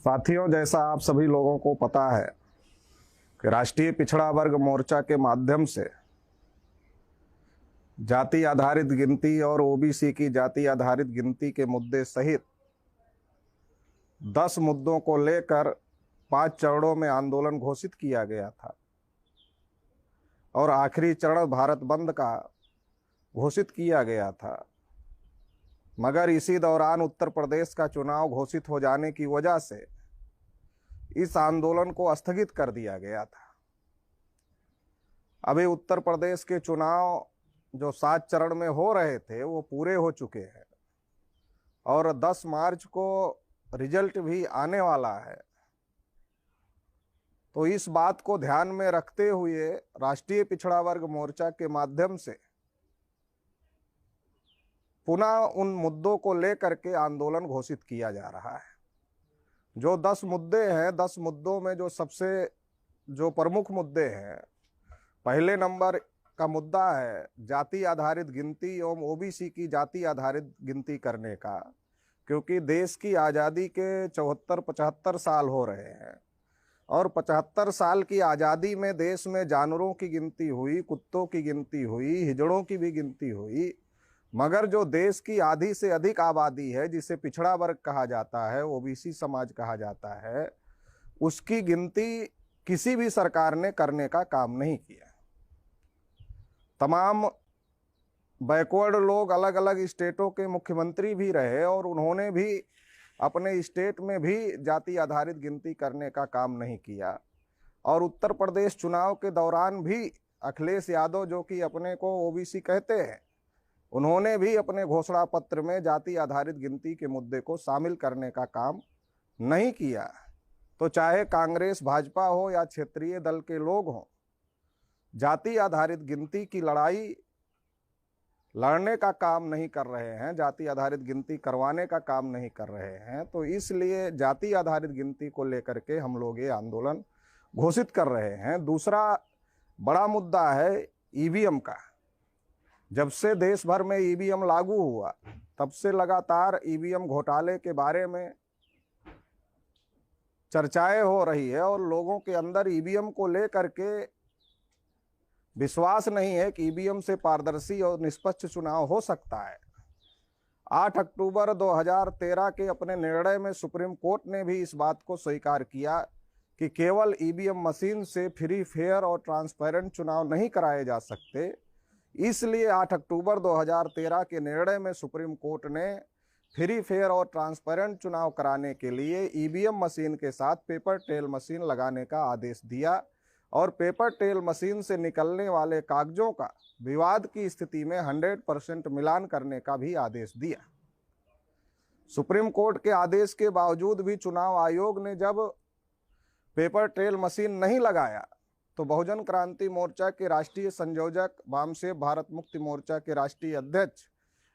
साथियों, जैसा आप सभी लोगों को पता है कि राष्ट्रीय पिछड़ा वर्ग मोर्चा के माध्यम से जाति आधारित गिनती और ओबीसी की जाति आधारित गिनती के मुद्दे सहित 10 मुद्दों को लेकर 5 चरणों में आंदोलन घोषित किया गया था और आखिरी चरण भारत बंद का घोषित किया गया था। मगर इसी दौरान उत्तर प्रदेश का चुनाव घोषित हो जाने की वजह से इस आंदोलन को स्थगित कर दिया गया था। अभी उत्तर प्रदेश के चुनाव जो 7 चरण में हो रहे थे वो पूरे हो चुके हैं और 10 मार्च को रिजल्ट भी आने वाला है। तो इस बात को ध्यान में रखते हुए राष्ट्रीय पिछड़ा वर्ग मोर्चा के माध्यम से पुनः उन मुद्दों को लेकर के आंदोलन घोषित किया जा रहा है। जो 10 मुद्दे हैं, 10 मुद्दों में जो प्रमुख मुद्दे हैं, पहले नंबर का मुद्दा है जाति आधारित गिनती एवं ओबीसी की जाति आधारित गिनती करने का, क्योंकि देश की आज़ादी के 74-75 साल हो रहे हैं और 75 साल की आज़ादी में देश में जानवरों की गिनती हुई, कुत्तों की गिनती हुई, हिजड़ों की भी गिनती हुई, मगर जो देश की आधी से अधिक आबादी है जिसे पिछड़ा वर्ग कहा जाता है, ओबीसी समाज कहा जाता है, उसकी गिनती किसी भी सरकार ने करने का काम नहीं किया। तमाम बैकवर्ड लोग अलग अलग स्टेटों के मुख्यमंत्री भी रहे और उन्होंने भी अपने स्टेट में भी जाति आधारित गिनती करने का काम नहीं किया। और उत्तर प्रदेश चुनाव के दौरान भी अखिलेश यादव, जो कि अपने को ओबीसी कहते हैं, उन्होंने भी अपने घोषणा पत्र में जाति आधारित गिनती के मुद्दे को शामिल करने का काम नहीं किया। तो चाहे कांग्रेस भाजपा हो या क्षेत्रीय दल के लोग हों, जाति आधारित गिनती की लड़ाई लड़ने का काम नहीं कर रहे हैं, जाति आधारित गिनती करवाने का काम नहीं कर रहे हैं। तो इसलिए जाति आधारित गिनती को लेकर के हम लोग ये आंदोलन घोषित कर रहे हैं। दूसरा बड़ा मुद्दा है ईवीएम का। जब से देश भर में ईवीएम लागू हुआ तब से लगातार ईवीएम घोटाले के बारे में चर्चाएं हो रही है और लोगों के अंदर ईवीएम को लेकर के विश्वास नहीं है कि ईवीएम से पारदर्शी और निष्पक्ष चुनाव हो सकता है। 8 अक्टूबर 2013 के अपने निर्णय में सुप्रीम कोर्ट ने भी इस बात को स्वीकार किया कि केवल ईवीएम मशीन से फ्री, फेयर और ट्रांसपेरेंट चुनाव नहीं कराए जा सकते। इसलिए 8 अक्टूबर 2013 के निर्णय में सुप्रीम कोर्ट ने फ्री, फेयर और ट्रांसपेरेंट चुनाव कराने के लिए ईवीएम मशीन के साथ पेपर ट्रेल मशीन लगाने का आदेश दिया और पेपर ट्रेल मशीन से निकलने वाले कागजों का विवाद की स्थिति में 100% मिलान करने का भी आदेश दिया। सुप्रीम कोर्ट के आदेश के बावजूद भी चुनाव आयोग ने जब पेपर ट्रेल मशीन नहीं लगाया तो बहुजन क्रांति मोर्चा के राष्ट्रीय संयोजक वामसेव भारत मुक्ति मोर्चा के राष्ट्रीय अध्यक्ष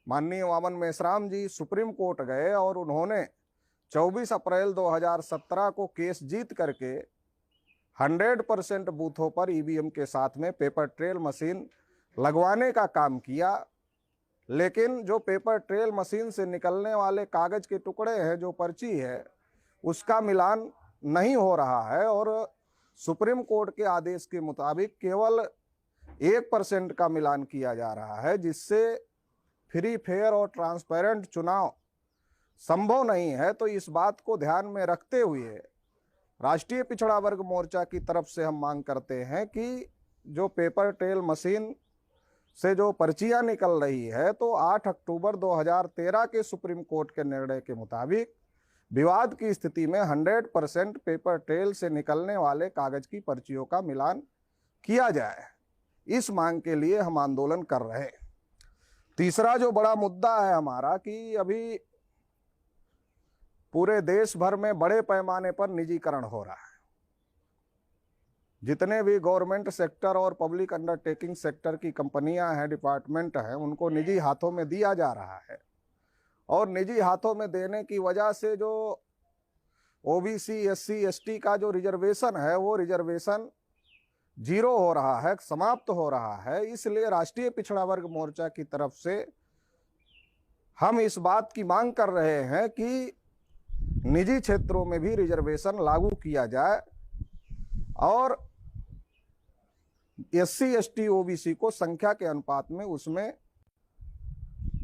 माननीय वामन मेश्राम जी सुप्रीम कोर्ट गए और उन्होंने 24 अप्रैल 2017 को केस जीत करके 100% बूथों पर ईवीएम के साथ में पेपर ट्रेल मशीन लगवाने का काम किया। लेकिन जो पेपर ट्रेल मशीन से निकलने वाले कागज के टुकड़े हैं, जो पर्ची है, उसका मिलान नहीं हो रहा है और सुप्रीम कोर्ट के आदेश के मुताबिक केवल 1% का मिलान किया जा रहा है, जिससे फ्री, फेयर और ट्रांसपेरेंट चुनाव संभव नहीं है। तो इस बात को ध्यान में रखते हुए राष्ट्रीय पिछड़ा वर्ग मोर्चा की तरफ से हम मांग करते हैं कि जो पेपर ट्रेल मशीन से जो पर्चियां निकल रही है, तो 8 अक्टूबर 2013 के सुप्रीम कोर्ट के निर्णय के मुताबिक विवाद की स्थिति में 100% पेपर ट्रेल से निकलने वाले कागज की पर्चियों का मिलान किया जाए। इस मांग के लिए हम आंदोलन कर रहे हैं। तीसरा जो बड़ा मुद्दा है हमारा कि अभी पूरे देश भर में बड़े पैमाने पर निजीकरण हो रहा है। जितने भी गवर्नमेंट सेक्टर और पब्लिक अंडरटेकिंग सेक्टर की कंपनियां हैं, डिपार्टमेंट हैं, उनको निजी हाथों में दिया जा रहा है और निजी हाथों में देने की वजह से जो ओबीसी, एससी, एसटी का जो रिजर्वेशन है वो रिजर्वेशन जीरो हो रहा है, समाप्त हो रहा है। इसलिए राष्ट्रीय पिछड़ा वर्ग मोर्चा की तरफ से हम इस बात की मांग कर रहे हैं कि निजी क्षेत्रों में भी रिजर्वेशन लागू किया जाए और एससी एसटी ओबीसी को संख्या के अनुपात में उसमें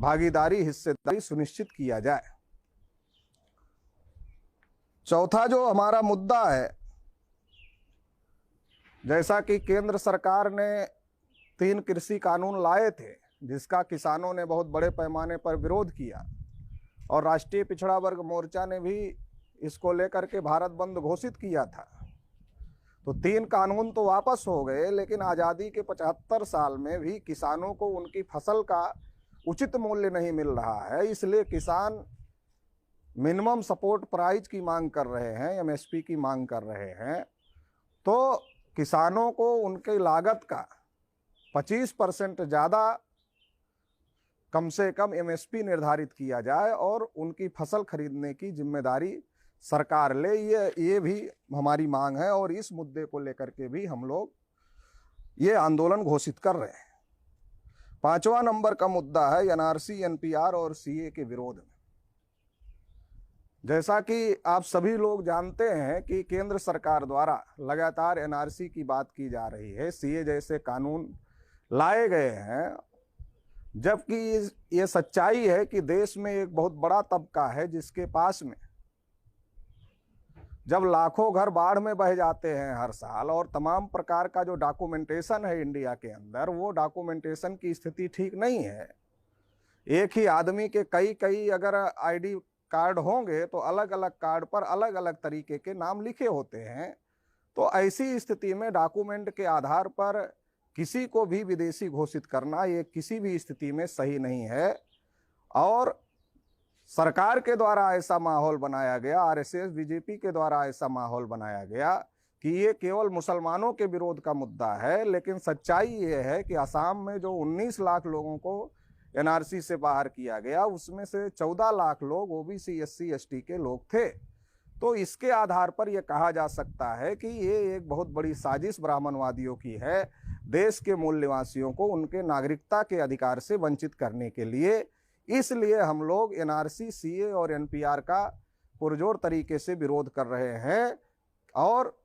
भागीदारी हिस्सेदारी सुनिश्चित किया जाए। चौथा जो हमारा मुद्दा है, जैसा कि केंद्र सरकार ने 3 कृषि कानून लाए थे जिसका किसानों ने बहुत बड़े पैमाने पर विरोध किया और राष्ट्रीय पिछड़ा वर्ग मोर्चा ने भी इसको लेकर के भारत बंद घोषित किया था, तो 3 कानून तो वापस हो गए, लेकिन आज़ादी के 75 साल में भी किसानों को उनकी फसल का उचित मूल्य नहीं मिल रहा है। इसलिए किसान मिनिमम सपोर्ट प्राइस की मांग कर रहे हैं, एमएसपी की मांग कर रहे हैं। तो किसानों को उनके लागत का 25% ज़्यादा कम से कम एमएसपी निर्धारित किया जाए और उनकी फसल खरीदने की जिम्मेदारी सरकार ले, ये भी हमारी मांग है और इस मुद्दे को लेकर के भी हम लोग ये आंदोलन घोषित कर रहे हैं। 5वां नंबर का मुद्दा है एनआरसी, एनपीआर और सीए के विरोध में। जैसा कि आप सभी लोग जानते हैं कि केंद्र सरकार द्वारा लगातार एनआरसी की बात की जा रही है, सीए जैसे कानून लाए गए हैं, जबकि ये सच्चाई है कि देश में एक बहुत बड़ा तबका है जिसके पास में जब लाखों घर बाढ़ में बह जाते हैं हर साल और तमाम प्रकार का जो डॉक्यूमेंटेशन है इंडिया के अंदर, वो डॉक्यूमेंटेशन की स्थिति ठीक नहीं है। एक ही आदमी के कई अगर आईडी कार्ड होंगे तो अलग अलग कार्ड पर अलग अलग तरीके के नाम लिखे होते हैं। तो ऐसी स्थिति में डॉक्यूमेंट के आधार पर किसी को भी विदेशी घोषित करना ये किसी भी स्थिति में सही नहीं है और सरकार के द्वारा ऐसा माहौल बनाया गया, आरएसएस बीजेपी के द्वारा ऐसा माहौल बनाया गया कि ये केवल मुसलमानों के विरोध का मुद्दा है। लेकिन सच्चाई ये है कि असम में जो 19 लाख लोगों को एनआरसी से बाहर किया गया, उसमें से 14 लाख लोग ओबीसी एससी एसटी के लोग थे। तो इसके आधार पर यह कहा जा सकता है कि ये एक बहुत बड़ी साजिश ब्राह्मणवादियों की है, देश के मूल निवासियों को उनके नागरिकता के अधिकार से वंचित करने के लिए। इसलिए हम लोग एनआरसी, सीए और एनपीआर का पुरजोर तरीके से विरोध कर रहे हैं और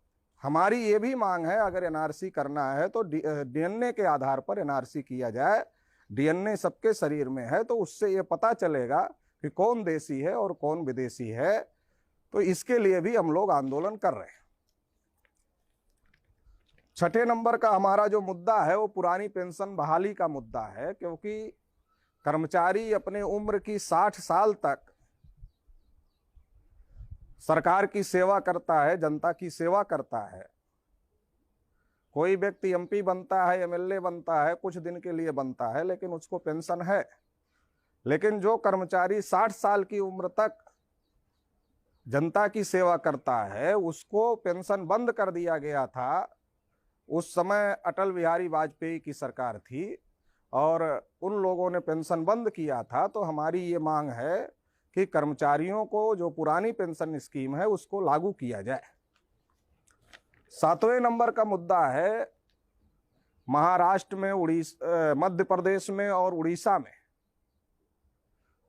हमारी ये भी मांग है अगर एनआरसी करना है तो डीएनए के आधार पर एनआरसी किया जाए। डीएनए सबके शरीर में है तो उससे ये पता चलेगा कि कौन देशी है और कौन विदेशी है। तो इसके लिए भी हम लोग आंदोलन कर रहे हैं। 6ठे नंबर का हमारा जो मुद्दा है वो पुरानी पेंशन बहाली का मुद्दा है, क्योंकि कर्मचारी अपने उम्र की 60 साल तक सरकार की सेवा करता है, जनता की सेवा करता है। कोई व्यक्ति एमपी बनता है, एमएलए बनता है, कुछ दिन के लिए बनता है, लेकिन उसको पेंशन है। लेकिन जो कर्मचारी 60 साल की उम्र तक जनता की सेवा करता है उसको पेंशन बंद कर दिया गया था। उस समय अटल बिहारी वाजपेयी की सरकार थी और उन लोगों ने पेंशन बंद किया था। तो हमारी ये मांग है कि कर्मचारियों को जो पुरानी पेंशन स्कीम है उसको लागू किया जाए। 7वें नंबर का मुद्दा है महाराष्ट्र में, मध्य प्रदेश में और उड़ीसा में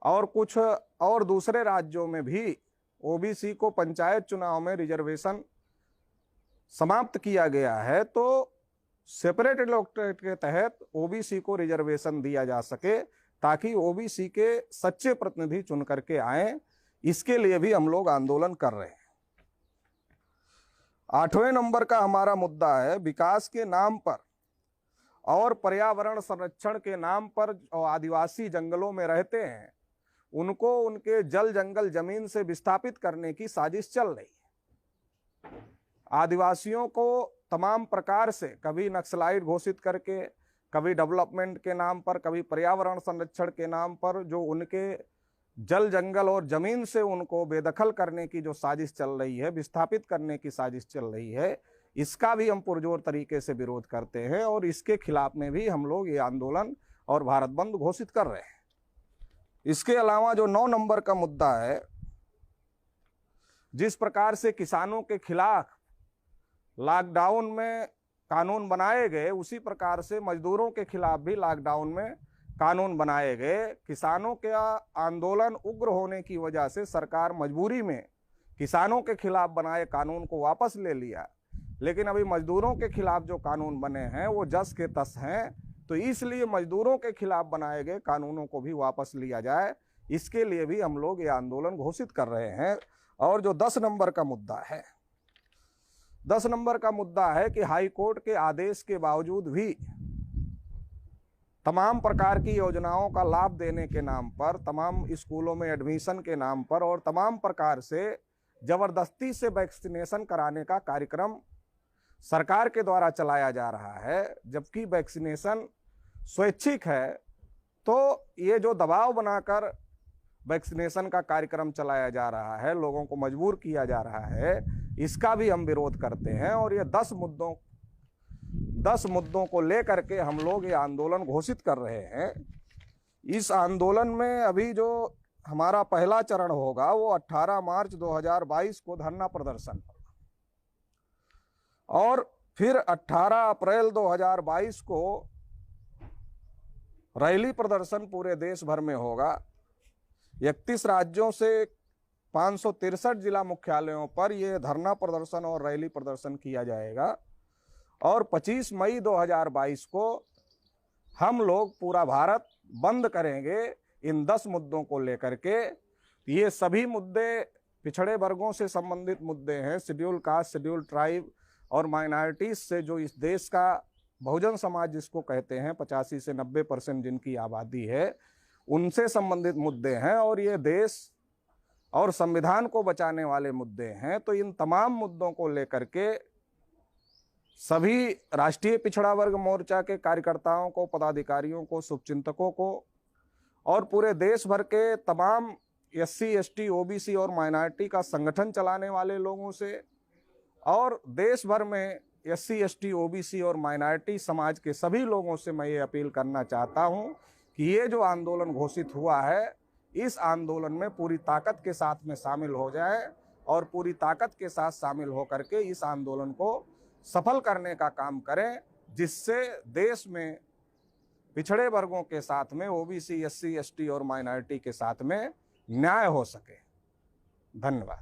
और कुछ और दूसरे राज्यों में भी ओबीसी को पंचायत चुनाव में रिजर्वेशन समाप्त किया गया है। तो सेपरेट इलेक्टोरेट के तहत ओबीसी को रिजर्वेशन दिया जा सके ताकि ओबीसी के सच्चे प्रतिनिधि चुन करके आए। इसके लिए भी हम लोग आंदोलन कर रहे हैं। 8वें नंबर का हमारा मुद्दा है विकास के नाम पर और पर्यावरण संरक्षण के नाम पर जो आदिवासी जंगलों में रहते हैं उनको उनके जल जंगल जमीन से विस्थापित करने की साजिश चल रही है। आदिवासियों को तमाम प्रकार से कभी नक्सलाइट घोषित करके, कभी डेवलपमेंट के नाम पर, कभी पर्यावरण संरक्षण के नाम पर जो उनके जल जंगल और जमीन से उनको बेदखल करने की जो साजिश चल रही है, विस्थापित करने की साजिश चल रही है, इसका भी हम पुरजोर तरीके से विरोध करते हैं और इसके खिलाफ में भी हम लोग ये आंदोलन और भारत बंद घोषित कर रहे हैं। इसके अलावा जो 9 नंबर का मुद्दा है, जिस प्रकार से किसानों के खिलाफ लॉकडाउन में कानून बनाए गए उसी प्रकार से मजदूरों के खिलाफ भी लॉकडाउन में कानून बनाए गए। किसानों के आंदोलन उग्र होने की वजह से सरकार मजबूरी में किसानों के खिलाफ बनाए कानून को वापस ले लिया, लेकिन अभी मजदूरों के खिलाफ जो कानून बने हैं वो जस के तस हैं। तो इसलिए मजदूरों के खिलाफ बनाए गए कानूनों को भी वापस लिया जाए, इसके लिए भी हम लोग ये आंदोलन घोषित कर रहे हैं। और जो 10 नंबर का मुद्दा है, 10 नंबर का मुद्दा है कि हाई कोर्ट के आदेश के बावजूद भी तमाम प्रकार की योजनाओं का लाभ देने के नाम पर, तमाम स्कूलों में एडमिशन के नाम पर और तमाम प्रकार से जबरदस्ती से वैक्सीनेशन कराने का कार्यक्रम सरकार के द्वारा चलाया जा रहा है। जबकि वैक्सीनेशन स्वैच्छिक है, तो ये जो दबाव बनाकर वैक्सीनेशन का कार्यक्रम चलाया जा रहा है, लोगों को मजबूर किया जा रहा है, इसका भी हम विरोध करते हैं। और ये 10 मुद्दों को लेकर के हम लोग ये आंदोलन घोषित कर रहे हैं। इस आंदोलन में अभी जो हमारा पहला चरण होगा वो 18 मार्च 2022 को धरना प्रदर्शन, और फिर 18 अप्रैल 2022 को रैली प्रदर्शन पूरे देश भर में होगा। 31 राज्यों से 563 जिला मुख्यालयों पर यह धरना प्रदर्शन और रैली प्रदर्शन किया जाएगा। और 25 मई 2022 को हम लोग पूरा भारत बंद करेंगे इन 10 मुद्दों को लेकर के। ये सभी मुद्दे पिछड़े वर्गों से संबंधित मुद्दे हैं, शेड्यूल कास्ट, शेड्यूल ट्राइब और माइनॉरिटीज से जो इस देश का बहुजन समाज जिसको कहते हैं 85 से 90% जिनकी आबादी है, उनसे संबंधित मुद्दे हैं और ये देश और संविधान को बचाने वाले मुद्दे हैं। तो इन तमाम मुद्दों को लेकर के सभी राष्ट्रीय पिछड़ा वर्ग मोर्चा के कार्यकर्ताओं को, पदाधिकारियों को, शुभचिंतकों को और पूरे देश भर के तमाम SC, ST, OBC और माइनॉरिटी का संगठन चलाने वाले लोगों से और देश भर में SC, ST, OBC और माइनॉरिटी समाज के सभी लोगों से मैं ये अपील करना चाहता हूँ कि ये जो आंदोलन घोषित हुआ है, इस आंदोलन में पूरी ताकत के साथ में शामिल हो जाए और पूरी ताकत के साथ शामिल होकर के इस आंदोलन को सफल करने का काम करें, जिससे देश में पिछड़े वर्गों के साथ में OBC, SC, ST और माइनॉरिटी के साथ में न्याय हो सके। धन्यवाद।